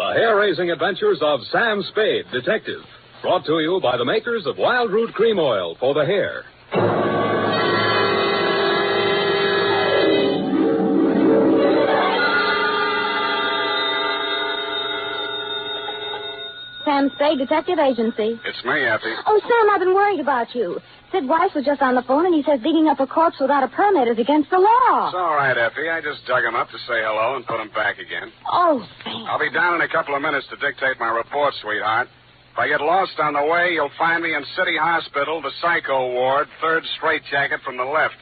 The hair-raising adventures of Sam Spade, Detective. Brought to you by the makers of Wild Root Cream Oil for the hair. Sam Spade, Detective Agency. It's me, Effie. Oh, Sam, I've been worried about you. Sid Weiss was just on the phone, and he says digging up a corpse without a permit is against the law. It's all right, Effie. I just dug him up to say hello and put him back again. Oh, Sam. I'll be down in a couple of minutes to dictate my report, sweetheart. If I get lost on the way, you'll find me in City Hospital, the Psycho Ward, third straitjacket from the left.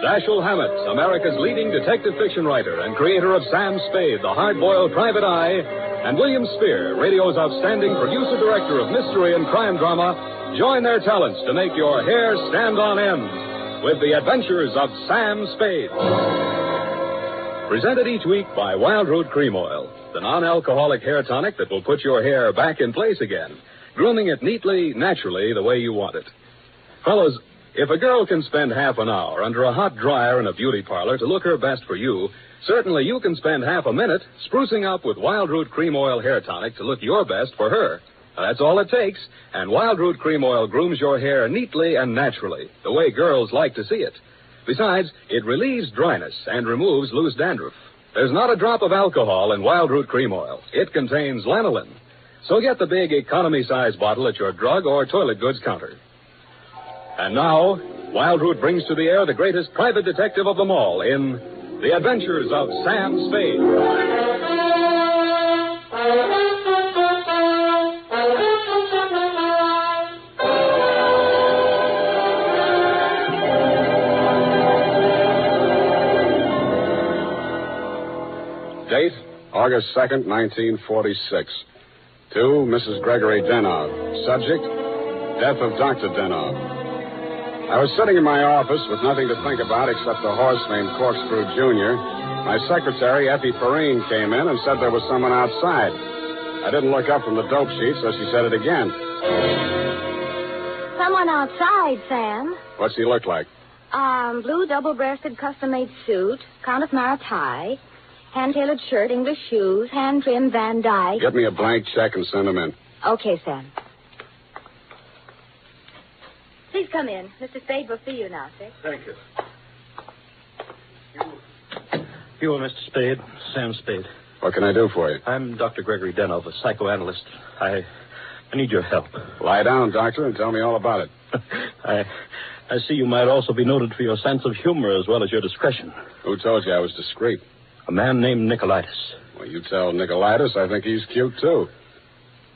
Dashiell Hammett, America's leading detective fiction writer and creator of Sam Spade, the hard-boiled private eye, and William Spear, radio's outstanding producer-director of mystery and crime drama, join their talents to make your hair stand on end with the adventures of Sam Spade. Presented each week by Wild Root Cream Oil, the non-alcoholic hair tonic that will put your hair back in place again, grooming it neatly, naturally, the way you want it. Fellas, if a girl can spend half an hour under a hot dryer in a beauty parlor to look her best for you, certainly you can spend half a minute sprucing up with Wild Root Cream Oil hair tonic to look your best for her. Now, that's all it takes, and Wild Root Cream Oil grooms your hair neatly and naturally, the way girls like to see it. Besides, it relieves dryness and removes loose dandruff. There's not a drop of alcohol in Wild Root Cream Oil. It contains lanolin. So get the big economy-size bottle at your drug or toilet goods counter. And now, Wild Root brings to the air the greatest private detective of them all in The Adventures of Sam Spade. Date, August 2nd, 1946. To Mrs. Gregory Denov. Subject, death of Dr. Denov. I was sitting in my office with nothing to think about except a horse named Corkscrew Jr. My secretary, Effie Perrine, came in and said there was someone outside. I didn't look up from the dope sheet, so she said it again. Someone outside, Sam. What's he look like? Blue double-breasted custom-made suit, Countess Mara tie, hand-tailored shirt, English shoes, hand-trimmed Van Dyke. Get me a blank check and send him in. Okay, Sam. Please come in. Mr. Spade will see you now, sir. Thank you. You are Mr. Spade, Sam Spade. What can I do for you? I'm Dr. Gregory Denov, a psychoanalyst. I need your help. Lie down, doctor, and tell me all about it. I see you might also be noted for your sense of humor as well as your discretion. Who told you I was discreet? A man named Nicolaitis. Well, you tell Nicolaitis I think he's cute, too.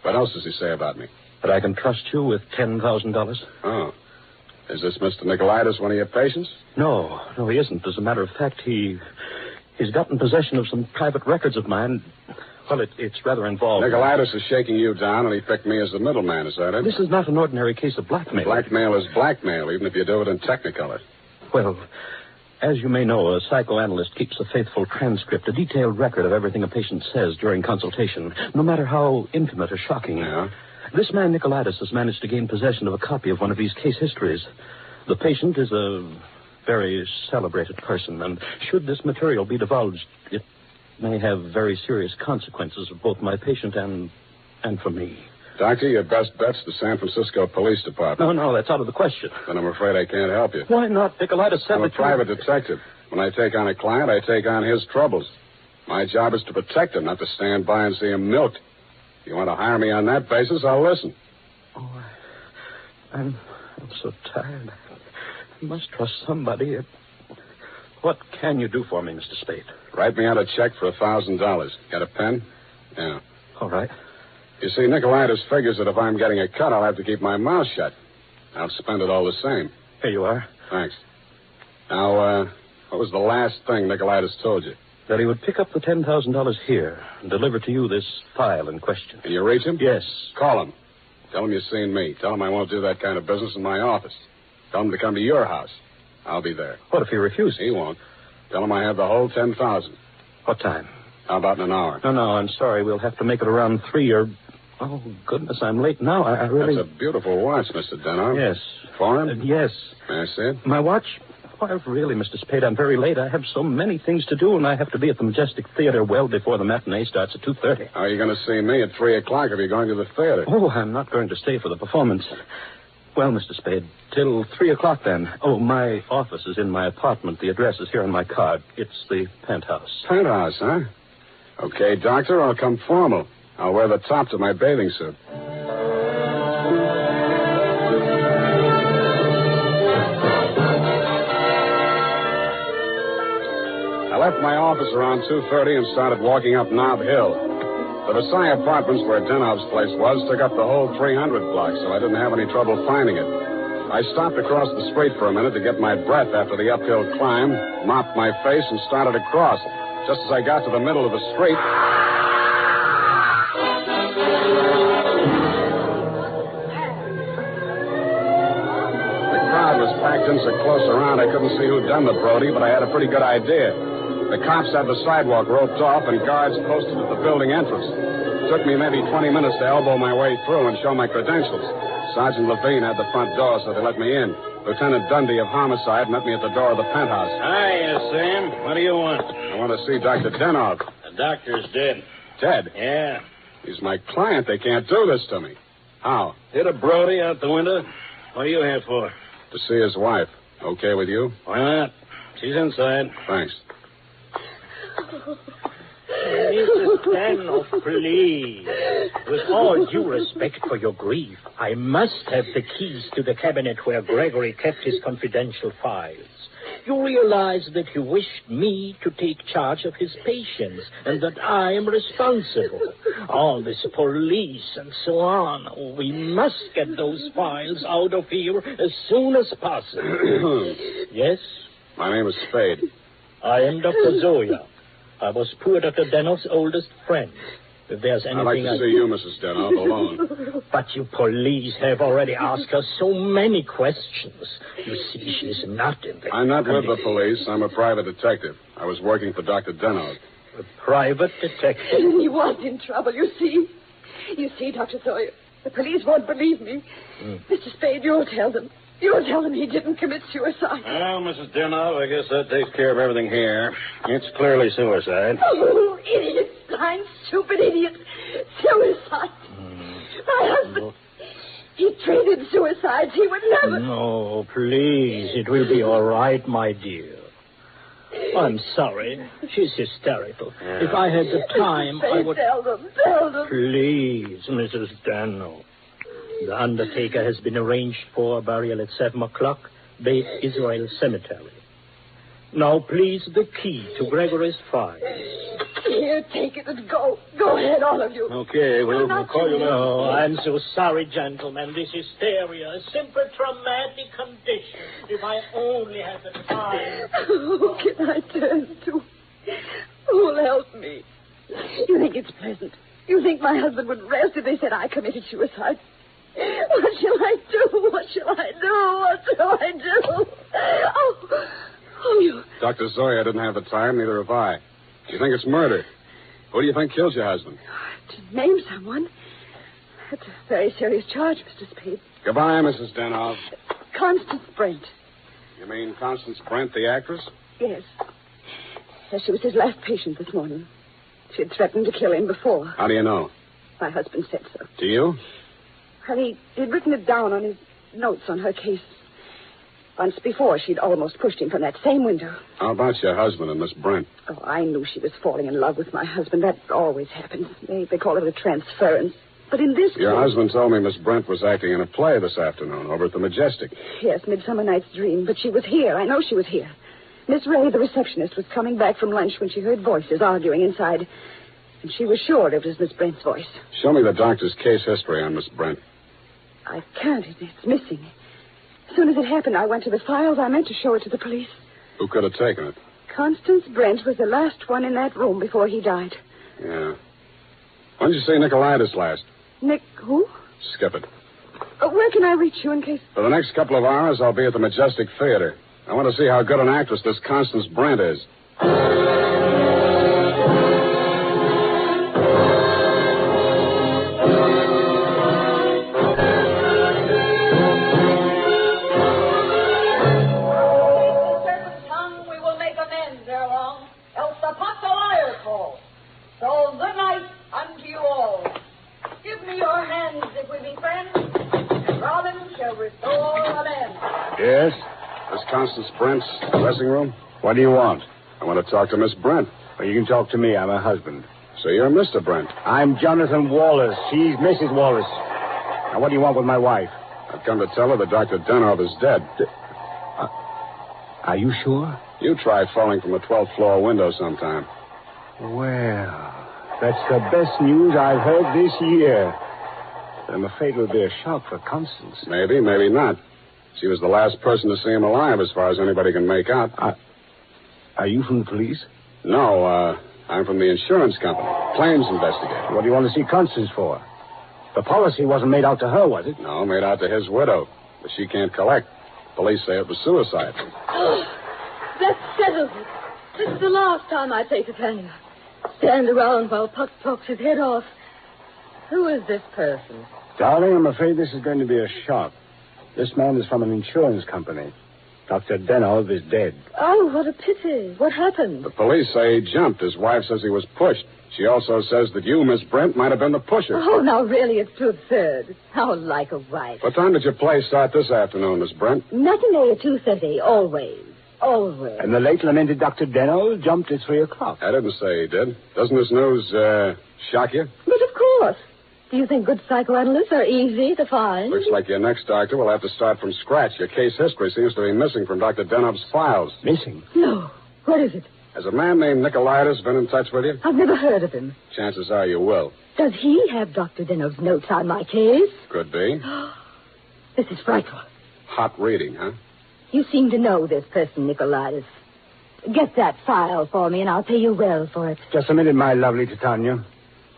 What else does he say about me? That I can trust you with $10,000. Oh. Is this Mr. Nicolaitis one of your patients? No, he isn't. As a matter of fact, he's gotten possession of some private records of mine. Well, it's rather involved. Nicolaitis is shaking you down, and he picked me as the middleman, is that it? This is not an ordinary case of blackmail. Blackmail is blackmail, even if you do it in Technicolor. Well, as you may know, a psychoanalyst keeps a faithful transcript, a detailed record of everything a patient says during consultation, no matter how intimate or shocking. Yeah? This man, Nicolaitis, has managed to gain possession of a copy of one of these case histories. The patient is a very celebrated person, and should this material be divulged, it may have very serious consequences for both my patient and for me. Doctor, your best bet's the San Francisco Police Department. No, that's out of the question. Then I'm afraid I can't help you. Why not? Nicolaitis said I'm a private detective. When I take on a client, I take on his troubles. My job is to protect him, not to stand by and see him milked. If you want to hire me on that basis, I'll listen. Oh, I'm so tired. I must trust somebody. What can you do for me, Mr. Spade? Write me out a check for $1,000. Got a pen? Yeah. All right. You see, Nicolaitis figures that if I'm getting a cut, I'll have to keep my mouth shut. I'll spend it all the same. Here you are. Thanks. Now, what was the last thing Nicolaitis told you? That he would pick up the $10,000 here and deliver to you this file in question. Can you reach him? Yes. Call him. Tell him you've seen me. Tell him I won't do that kind of business in my office. Tell him to come to your house. I'll be there. What if he refuses? He won't. Tell him I have the whole $10,000. What time? How about in an hour? No, I'm sorry. We'll have to make it around 3 or... Oh, goodness, I'm late now. I really... That's a beautiful watch, Mr. Denov. Yes. Foreign? Yes. May I see it? My watch? Why, really, Mr. Spade, I'm very late. I have so many things to do, and I have to be at the Majestic Theater well before the matinee starts at 2:30. How are you going to see me at 3 o'clock if you're going to the theater? Oh, I'm not going to stay for the performance. Well, Mr. Spade, till 3 o'clock then. Oh, my office is in my apartment. The address is here on my card. It's the penthouse. Penthouse, huh? Okay, Doctor, I'll come formal. I'll wear the tops of my bathing suit. I left my office around 2:30 and started walking up Nob Hill. The Versailles Apartments, where Denov's place was, took up the whole 300 block, so I didn't have any trouble finding it. I stopped across the street for a minute to get my breath after the uphill climb, mopped my face, and started across. Just as I got to the middle of the street... The crowd was packed in so close around I couldn't see who'd done the Brody, but I had a pretty good idea. The cops had the sidewalk roped off and guards posted at the building entrance. It took me maybe 20 minutes to elbow my way through and show my credentials. Sergeant Levine had the front door, so they let me in. Lieutenant Dundee of Homicide met me at the door of the penthouse. Hiya, Sam. What do you want? I want to see Dr. Denov. The doctor's dead. Dead? Yeah. He's my client. They can't do this to me. How? Hit a Brody out the window. What are you here for? To see his wife. Okay with you? Why not? She's inside. Thanks. Mrs. Danoff, please. With all due respect for your grief, I must have the keys to the cabinet where Gregory kept his confidential files. You realize that you wished me to take charge of his patients and that I am responsible. All this police and so on. Oh, we must get those files out of here as soon as possible. Yes? My name is Spade. I am Dr. Zoya. I was poor Dr. Denoff's oldest friend. If there's anything I'd like to see you, Mrs. Denov, alone. But you police have already asked her so many questions. You see, she's not in the... I'm not with the police. I'm a private detective. I was working for Dr. Denov. A private detective? He was in trouble, you see. You see, Dr. Sawyer, the police won't believe me. Mr. Spade, you'll tell them. You'll tell them he didn't commit suicide. Well, Mrs. Denov, I guess that takes care of everything here. It's clearly suicide. Oh, idiot. Blind, stupid idiot. Suicide. My husband, he treated suicides. He would never... No, please. It will be all right, my dear. I'm sorry. She's hysterical. Yeah. If I had the time, Spade, I would... Tell them. Please, Mrs. Dano. The undertaker has been arranged for burial at 7 o'clock, Beit Israel Cemetery. Now, please, the key to Gregory's files. Here, take it and go. Go ahead, all of you. Okay, we'll call you now. Oh, I'm so sorry, gentlemen. This hysteria, a simple traumatic condition. If I only had the time. Who can I turn to? Who'll help me? You think it's pleasant? You think my husband would rest if they said I committed suicide? What shall I do? What shall I do? What shall I do? Oh, you... Dr. Zoya didn't have the time, neither have I. You think it's murder? Who do you think killed your husband? To name someone? That's a very serious charge, Mr. Spade. Goodbye, Mrs. Denov. Constance Brent. You mean Constance Brent, the actress? Yes. Yes, she was his last patient this morning. She had threatened to kill him before. How do you know? My husband said so. Do you? And he'd written it down on his notes on her case. Once before, she'd almost pushed him from that same window. How about your husband and Miss Brent? Oh, I knew she was falling in love with my husband. That always happens. They call it a transference. But in this Your case... husband told me Miss Brent was acting in a play this afternoon over at the Majestic. Yes, Midsummer Night's Dream. But she was here. I know she was here. Miss Ray, the receptionist, was coming back from lunch when she heard voices arguing inside. And she was sure it was Miss Brent's voice. Show me the doctor's case history on Miss Brent. I can't. It's missing. As soon as it happened, I went to the files. I meant to show it to the police. Who could have taken it? Constance Brent was the last one in that room before he died. Yeah. When did you see Nicolaitis last? Nick, who? Skip it. Where can I reach you in case... For the next couple of hours, I'll be at the Majestic Theater. I want to see how good an actress this Constance Brent is. restore the men. Yes? This Constance Brent's dressing room? What do you want? I want to talk to Miss Brent. Well, you can talk to me. I'm her husband. So you're Mr. Brent. I'm Jonathan Wallace. She's Mrs. Wallace. Now, what do you want with my wife? I've come to tell her that Dr. Denov is dead. Are you sure? You tried falling from a 12th floor window sometime. Well, that's the best news I've heard this year. But I'm afraid it will be a shock for Constance. Maybe, maybe not. She was the last person to see him alive, as far as anybody can make out. Are you from the police? No, I'm from the insurance company. Claims investigator. What do you want to see Constance for? The policy wasn't made out to her, was it? No, made out to his widow. But she can't collect. Police say it was suicide. Oh, that settles it. This is the last time I take Titania. Stand around while Puck talks his head off. Who is this person? Darling, I'm afraid this is going to be a shock. This man is from an insurance company. Dr. Denov is dead. Oh, what a pity. What happened? The police say he jumped. His wife says he was pushed. She also says that you, Miss Brent, might have been the pusher. Oh, now, really, it's too absurd. How like a wife. What time did your play start this afternoon, Miss Brent? Matinee at 2:30, always. Always. And the late lamented Dr. Denov jumped at 3 o'clock. I didn't say he did. Doesn't this news, shock you? But of course. Do you think good psychoanalysts are easy to find? Looks like your next doctor will have to start from scratch. Your case history seems to be missing from Dr. Denov's files. Missing? No. What is it? Has a man named Nicolaitis been in touch with you? I've never heard of him. Chances are you will. Does he have Dr. Denov's notes on my case? Could be. This is frightful. Hot reading, huh? You seem to know this person, Nicolaitis. Get that file for me, and I'll pay you well for it. Just a minute, my lovely Titania.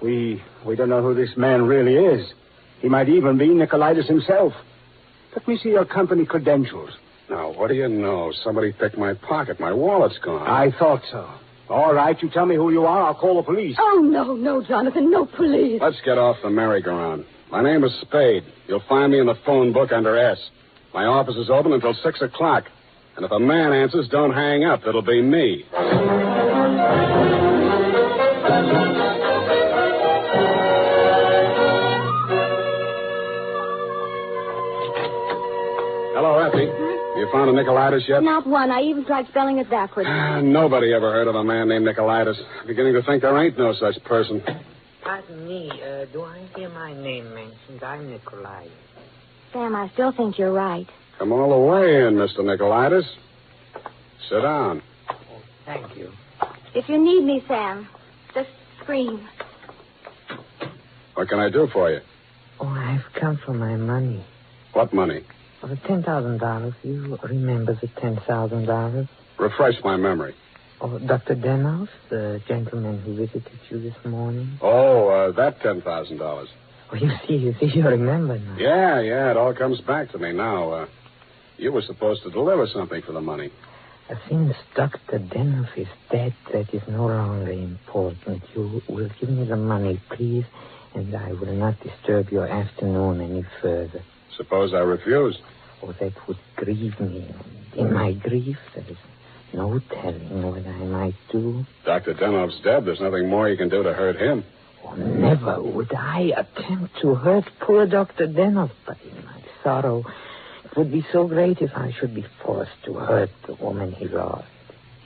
We don't know who this man really is. He might even be Nicolaitis himself. Let me see your company credentials. Now, what do you know? Somebody picked my pocket. My wallet's gone. I thought so. All right, you tell me who you are. I'll call the police. Oh, no, Jonathan. No police. Let's get off the merry-go-round. My name is Spade. You'll find me in the phone book under S. My office is open until 6 o'clock. And if a man answers, don't hang up. It'll be me. Hello, Effie. You found a Nicolaitis yet? Not one. I even tried spelling it backwards. Nobody ever heard of a man named Nicolaitis. I'm beginning to think there ain't no such person. Pardon me, do I hear my name mentioned? I'm Nicolaitis. Sam, I still think you're right. Come all the way in, Mr. Nicolaitis. Sit down. Oh, thank you. If you need me, Sam, just scream. What can I do for you? Oh, I've come for my money. What money? Oh, the $10,000. You remember the $10,000? Refresh my memory. Oh, Dr. Denov, the gentleman who visited you this morning? Oh, that $10,000. Oh, you see, you remember now. Yeah, it all comes back to me now. You were supposed to deliver something for the money. Since Dr. Denov is dead, that is no longer important. You will give me the money, please, and I will not disturb your afternoon any further. Suppose I refuse? Oh, that would grieve me. In my grief, there is no telling what I might do. Dr. Denov's dead. There's nothing more you can do to hurt him. Oh, never would I attempt to hurt poor Dr. Denov, but in my sorrow, it would be so great if I should be forced to hurt the woman he loved.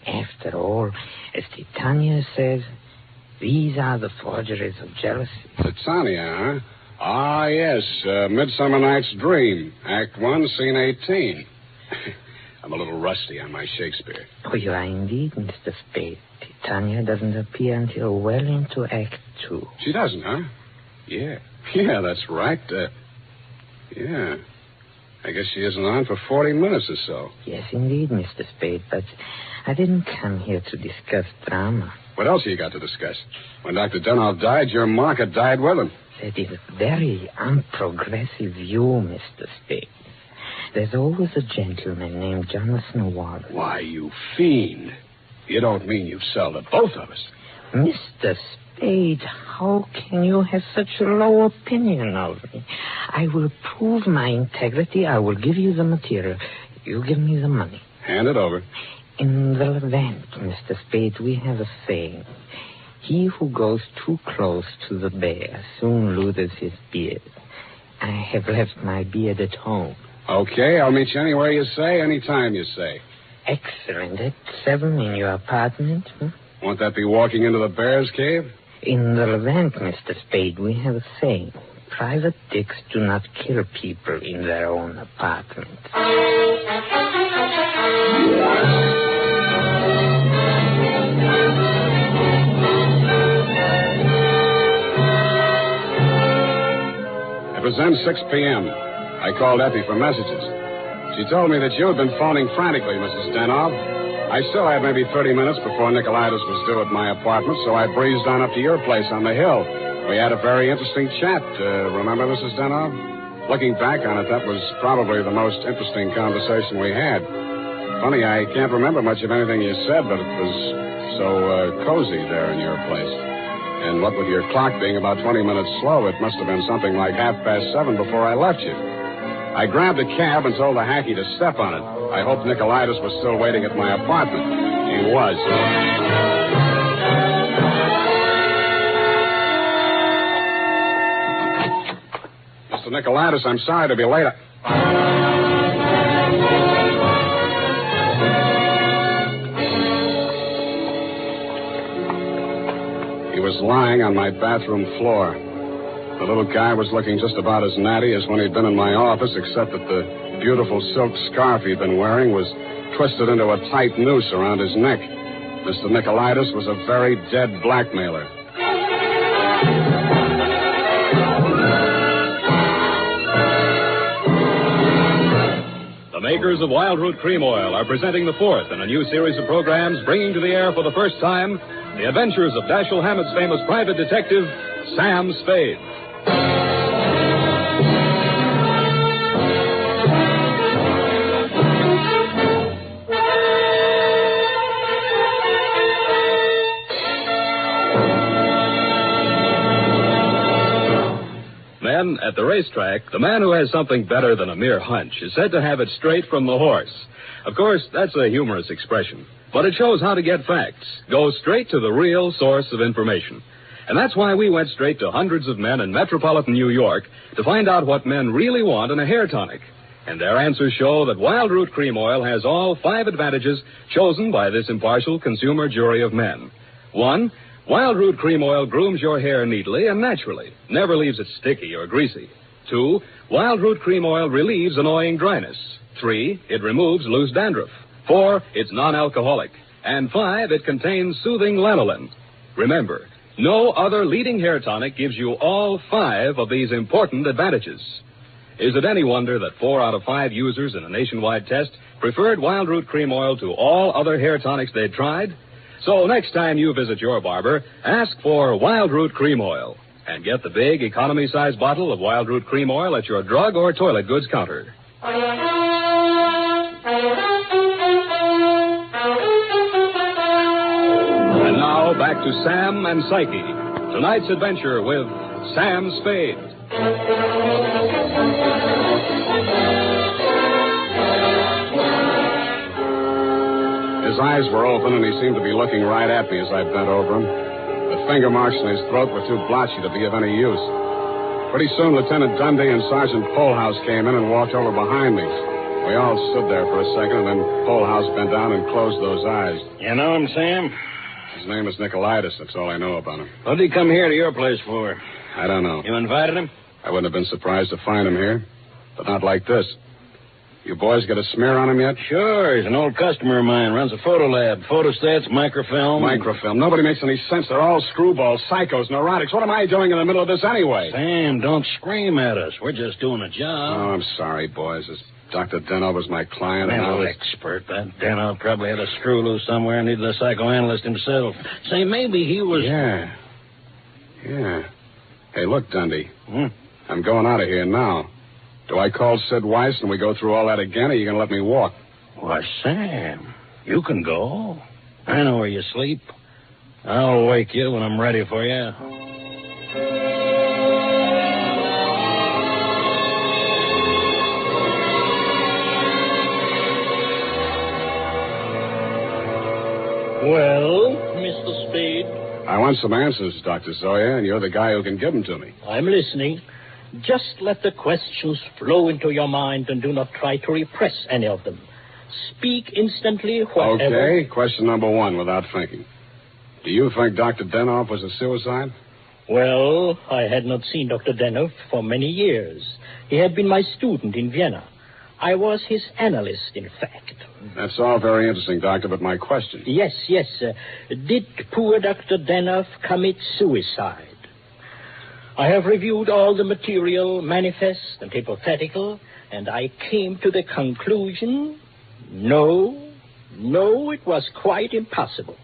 After all, as Titania says, these are the forgeries of jealousy. Titania, huh? Ah, yes. Midsummer Night's Dream. Act 1, Scene 18. I'm a little rusty on my Shakespeare. Oh, you are indeed, Mr. Spade. Titania doesn't appear until well into Act 2. She doesn't, huh? Yeah, that's right. Yeah. I guess she isn't on for 40 minutes or so. Yes, indeed, Mr. Spade, but I didn't come here to discuss drama. What else have you got to discuss? When Dr. Denov died, your market died with him. That is a very unprogressive view, Mr. Spade. There's always a gentleman named Jonathan Noir. Why, you fiend. You don't mean you've sold to both of us. Mr. Spade, how can you have such a low opinion of me? I will prove my integrity. I will give you the material. You give me the money. Hand it over. In the Levant, Mr. Spade, we have a saying. He who goes too close to the bear soon loses his beard. I have left my beard at home. Okay, I'll meet you anywhere you say, anytime you say. Excellent. At 7 in your apartment? Won't that be walking into the bear's cave? In the Levant, Mr. Spade, we have a saying. Private dicks do not kill people in their own apartment. It was then 6 p.m. I called Effie for messages. She told me that you had been phoning frantically, Mrs. Denov. I still had maybe 30 minutes before Nicolaitis was due at my apartment, so I breezed on up to your place on the hill. We had a very interesting chat. Remember, Mrs. Denov? Looking back on it, that was probably the most interesting conversation we had. Funny, I can't remember much of anything you said, but it was so cozy there in your place. And what with your clock being about 20 minutes slow, it must have been something like 7:30 before I left you. I grabbed a cab and told the hacky to step on it. I hoped Nicolaitis was still waiting at my apartment. He was. Mr. Nicolaitis, I'm sorry to be late. He was lying on my bathroom floor. The little guy was looking just about as natty as when he'd been in my office, except that the beautiful silk scarf he'd been wearing was twisted into a tight noose around his neck. Mr. Nicolaitis was a very dead blackmailer. The makers of Wild Root Cream Oil are presenting the fourth in a new series of programs bringing to the air for the first time the adventures of Dashiell Hammett's famous private detective, Sam Spade. Men, at the racetrack, the man who has something better than a mere hunch is said to have it straight from the horse. Of course, that's a humorous expression, but it shows how to get facts. Go straight to the real source of information. And that's why we went straight to hundreds of men in metropolitan New York to find out what men really want in a hair tonic. And their answers show that Wild Root Cream Oil has all 5 advantages chosen by this impartial consumer jury of men. 1, Wild Root Cream Oil grooms your hair neatly and naturally, never leaves it sticky or greasy. 2, Wild Root Cream Oil relieves annoying dryness. 3, it removes loose dandruff. 4, it's non-alcoholic. And 5, it contains soothing lanolin. Remember, no other leading hair tonic gives you all 5 of these important advantages. Is it any wonder that 4 out of 5 users in a nationwide test preferred Wild Root Cream Oil to all other hair tonics they'd tried? So next time you visit your barber, ask for Wild Root Cream Oil and get the big economy-size bottle of Wild Root Cream Oil at your drug or toilet goods counter. And now back to Sam and Psyche. Tonight's adventure with Sam Spade. His eyes were open, and he seemed to be looking right at me as I bent over him. The finger marks in his throat were too blotchy to be of any use. Pretty soon, Lieutenant Dundee and Sergeant Polehouse came in and walked over behind me. We all stood there for a second, and then Polehouse bent down and closed those eyes. You know him, Sam? His name is Nicolaitis. That's all I know about him. What did he come here to your place for? I don't know. You invited him? I wouldn't have been surprised to find him here, but not like this. You boys got a smear on him yet? Sure. He's an old customer of mine. Runs a photo lab. Photostats, microfilm. Microfilm. Nobody makes any sense. They're all screwballs, psychos, neurotics. What am I doing in the middle of this anyway? Sam, don't scream at us. We're just doing a job. Oh, I'm sorry, boys. This Dr. Denov was my client. Mental expert. That Denov probably had a screw loose somewhere and needed a psychoanalyst himself. Say, maybe he was... Yeah. Hey, look, Dundee. I'm going out of here now. Do I call Sid Weiss and we go through all that again, or are you going to let me walk? Why, Sam, you can go. I know where you sleep. I'll wake you when I'm ready for you. Well, Mr. Spade? I want some answers, Dr. Zoya, and you're the guy who can give them to me. I'm listening. Just let the questions flow into your mind and do not try to repress any of them. Speak instantly, whatever... Okay, question number 1, without thinking. Do you think Dr. Denoff was a suicide? Well, I had not seen Dr. Denoff for many years. He had been my student in Vienna. I was his analyst, in fact. That's all very interesting, Doctor, but my question... Yes. Did poor Dr. Denoff commit suicide? I have reviewed all the material, manifest and hypothetical, and I came to the conclusion... No, it was quite impossible.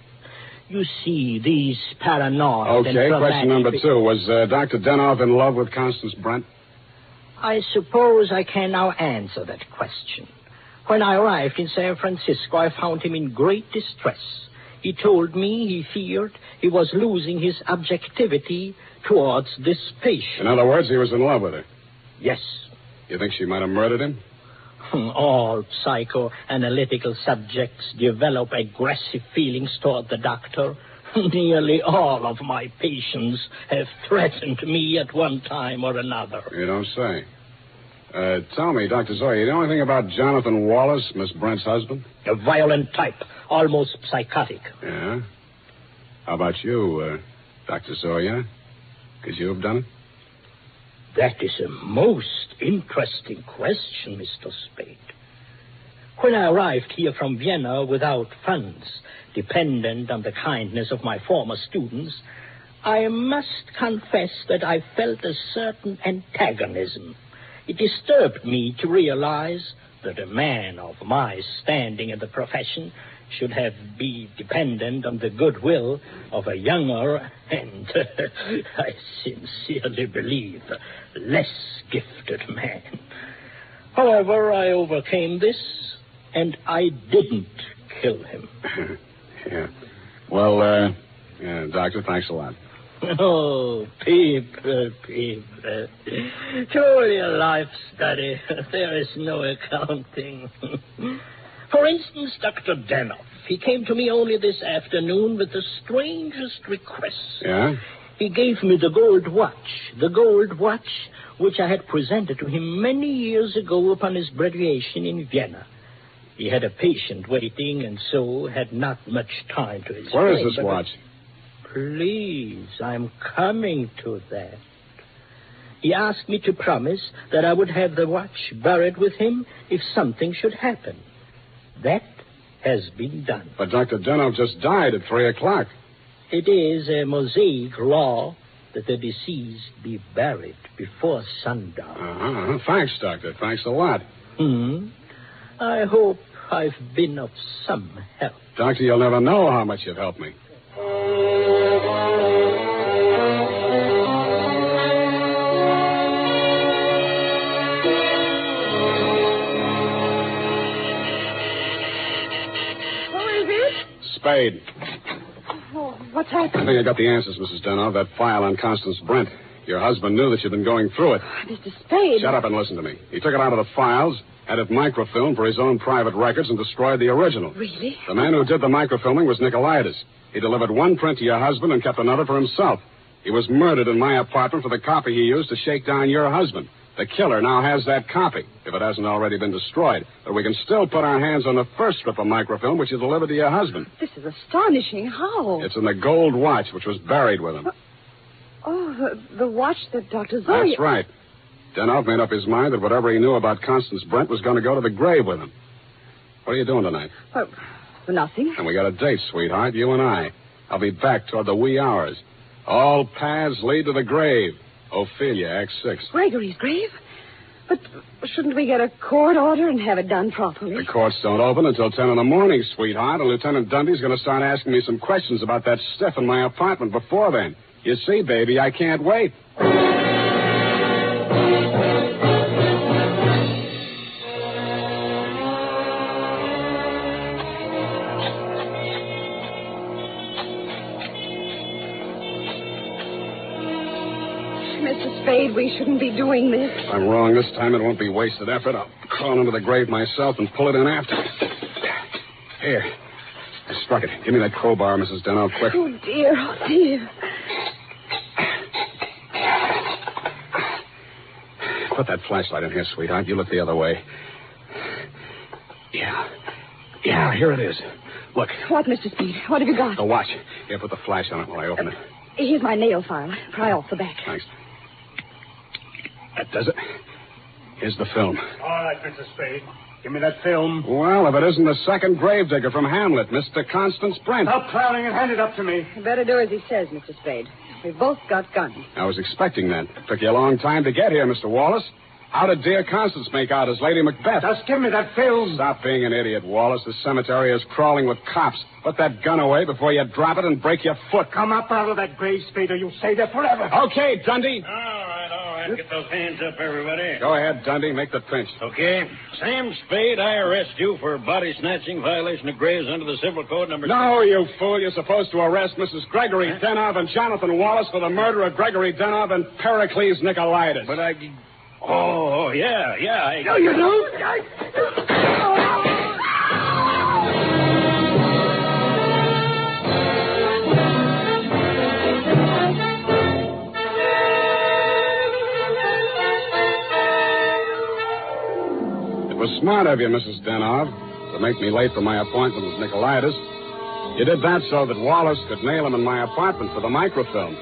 You see, these paranoid... Okay, question number 2. Was Dr. Denoff in love with Constance Brent? I suppose I can now answer that question. When I arrived in San Francisco, I found him in great distress. He told me he feared he was losing his objectivity towards this patient. In other words, he was in love with her? Yes. You think she might have murdered him? All psychoanalytical subjects develop aggressive feelings toward the doctor. Nearly all of my patients have threatened me at one time or another. You don't say. Tell me, Dr. Zoya, you know anything about Jonathan Wallace, Miss Brent's husband? A violent type, almost psychotic. Yeah? How about you, Dr. Zoya? Could you have done it? That is a most interesting question, Mr. Spade. When I arrived here from Vienna without funds, dependent on the kindness of my former students, I must confess that I felt a certain antagonism. It disturbed me to realize that a man of my standing in the profession should be dependent on the goodwill of a younger and, I sincerely believe, less gifted man. However, I overcame this, and I didn't kill him. Yeah. Well, Doctor, thanks a lot. Oh, people. Truly a life study. There is no accounting. For instance, Dr. Denoff. He came to me only this afternoon with the strangest requests. Yeah? He gave me the gold watch which I had presented to him many years ago upon his graduation in Vienna. He had a patient waiting, and so had not much time to explain. Where is this watch? Please, I'm coming to that. He asked me to promise that I would have the watch buried with him if something should happen. That has been done. But Dr. Denoff just died at 3 o'clock. It is a Mosaic law that the deceased be buried before sundown. Thanks, Doctor. Thanks a lot. I hope I've been of some help. Doctor, you'll never know how much you've helped me. Spade. Oh, what's happened? I think I got the answers, Mrs. Denoff. That file on Constance Brent. Your husband knew that you'd been going through it. Mr. Spade. Shut up and listen to me. He took it out of the files, had it microfilmed for his own private records, and destroyed the original. Really? The man who did the microfilming was Nicolaitis. He delivered one print to your husband and kept another for himself. He was murdered in my apartment for the copy he used to shake down your husband. The killer now has that copy, if it hasn't already been destroyed. But we can still put our hands on the first strip of microfilm which you delivered to your husband. This is astonishing. How? It's in the gold watch which was buried with him. Oh, the watch that Dr. Zoya... That's right. Denoff made up his mind that whatever he knew about Constance Brent was going to go to the grave with him. What are you doing tonight? Nothing. And we got a date, sweetheart, you and I. I'll be back toward the wee hours. All paths lead to the grave. Ophelia, Act 6. Gregory's grave? But shouldn't we get a court order and have it done properly? The courts don't open until 10 in the morning, sweetheart, and Lieutenant Dundee's going to start asking me some questions about that stiff in my apartment before then. You see, baby, I can't wait. Mr. Spade, we shouldn't be doing this. If I'm wrong this time, it won't be wasted effort. I'll crawl into the grave myself and pull it in after. Here. I struck it. Give me that crowbar, Mrs. Denoff, quick. Oh, dear. Put that flashlight in here, sweetheart. You look the other way. Yeah, here it is. Look. What, Mr. Spade? What have you got? The watch. Here, put the flash on it while I open it. Here's my nail file. Pry off the back. Thanks. That does it. Here's the film. All right, Mr. Spade. Give me that film. Well, if it isn't the second gravedigger from Hamlet, Mr. Constance Brent. Stop clowning and hand it up to me. You better do as he says, Mr. Spade. We've both got guns. I was expecting that. Took you a long time to get here, Mr. Wallace. How did dear Constance make out as Lady Macbeth? Just give me that film. Stop being an idiot, Wallace. The cemetery is crawling with cops. Put that gun away before you drop it and break your foot. Come up out of that grave, Spade, or you'll stay there forever. Okay, Dundee. All right. Get those hands up, everybody. Go ahead, Dundee. Make the pinch. Okay. Sam Spade, I arrest you for body snatching, violation of graves under the Civil Code number... No, you fool. You're supposed to arrest Mrs. Gregory Denov and Jonathan Wallace for the murder of Gregory Denov and Pericles Nicolaitis. But I... Oh, yeah. No, you don't. It was smart of you, Mrs. Denov, to make me late for my appointment with Nicolaitis. You did that so that Wallace could nail him in my apartment for the microfilm.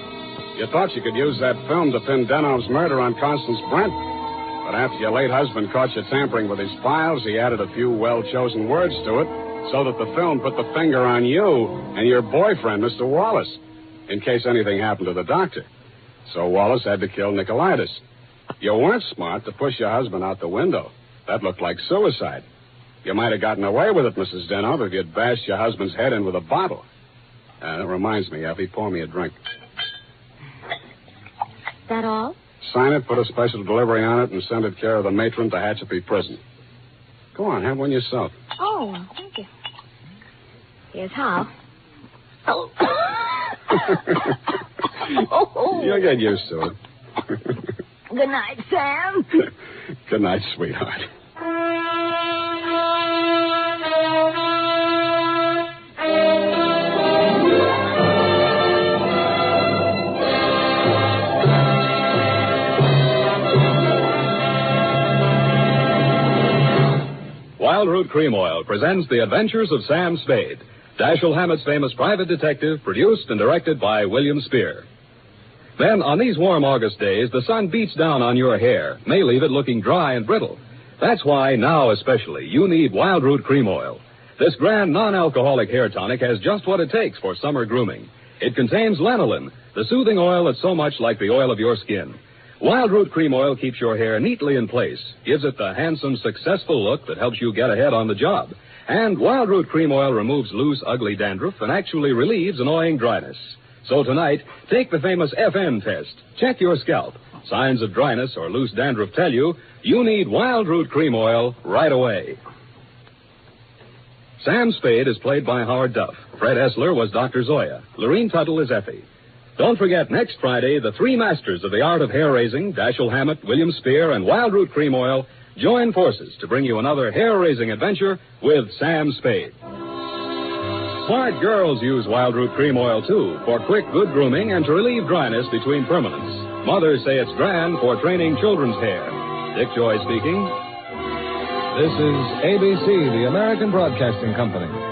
You thought you could use that film to pin Denov's murder on Constance Brent. But after your late husband caught you tampering with his files, he added a few well-chosen words to it so that the film put the finger on you and your boyfriend, Mr. Wallace, in case anything happened to the doctor. So Wallace had to kill Nicolaitis. You weren't smart to push your husband out the window. That looked like suicide. You might have gotten away with it, Mrs. Denov, if you'd bashed your husband's head in with a bottle. That reminds me, Effie, pour me a drink. That all? Sign it, put a special delivery on it, and send it care of the matron to Hatchapee Prison. Go on, have one yourself. Oh, thank you. Here's how. You'll get used to it. Good night, Sam. Good night, sweetheart. Wild Root Cream Oil presents The Adventures of Sam Spade, Dashiell Hammett's famous private detective, produced and directed by William Spear. Then, on these warm August days, the sun beats down on your hair, may leave it looking dry and brittle. That's why, now especially, you need Wild Root Cream Oil. This grand non-alcoholic hair tonic has just what it takes for summer grooming. It contains lanolin, the soothing oil that's so much like the oil of your skin. Wild Root Cream Oil keeps your hair neatly in place, gives it the handsome, successful look that helps you get ahead on the job. And Wild Root Cream Oil removes loose, ugly dandruff and actually relieves annoying dryness. So tonight, take the famous FN test. Check your scalp. Signs of dryness or loose dandruff tell you need Wild Root Cream Oil right away. Sam Spade is played by Howard Duff. Fred Essler was Dr. Zoya. Lorene Tuttle is Effie. Don't forget, next Friday, the three masters of the art of hair-raising, Dashiell Hammett, William Spear, and Wild Root Cream Oil, join forces to bring you another hair-raising adventure with Sam Spade. Smart girls use Wild Root Cream Oil, too, for quick, good grooming and to relieve dryness between permanents. Mothers say it's grand for training children's hair. Dick Joy speaking. This is ABC, the American Broadcasting Company.